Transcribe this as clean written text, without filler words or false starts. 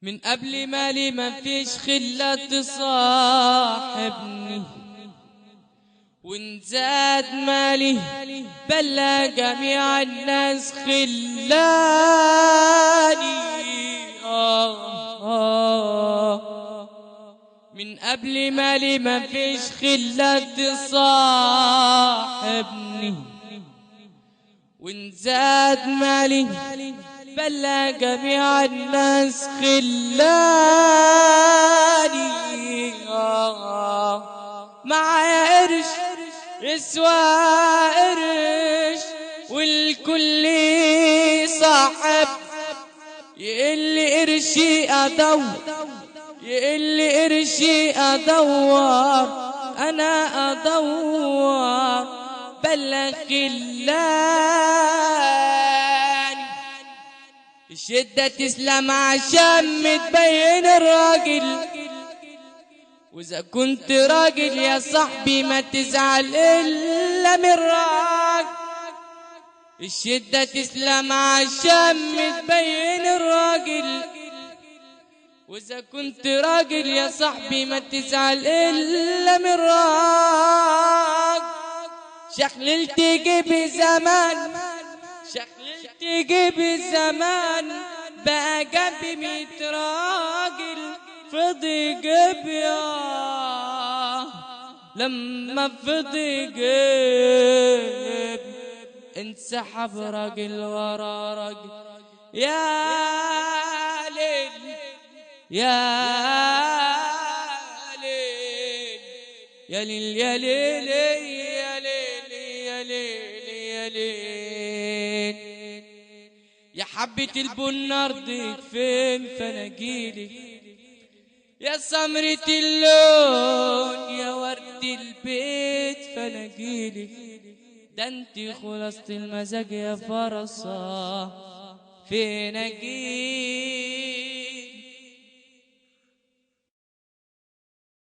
من قبل مالي ما فيش خلة تصاحبني، وان زاد مالي بلا جميع الناس خلاني. من قبل مالي ما فيش خلة تصاحبني، وان زاد مالي بلا جميع الناس خلاني. معايا قرش يسوى قرش والكل صاحب، يقل قرشي ادور، يقل قرشي ادور، انا ادور بلا خلاني. الشدة تسلم عشان متبين الراجل، واذا كنت راجل يا صاحبي ما تزعل الا من راجل. الشدة تسلم عشان متبين الراجل، واذا كنت راجل يا صاحبي ما تزعل الا من راجل. شخللت جيبي زمان، شخللت جيبي زمان، بقى جنبي 100 راجل فضي جيبي. لما فضي جيبي انسحب راجل ورا راجل. يا ليل يا ليل يا ليل يا ليل يا ليل يا ليل يا ليل. يا حبة البن ارضك فين فناجيلك، يا سمرة اللون يا ورد البيت فناجيلك. ده انتي خلاصة المزاج يا فرصة فين اجيلك.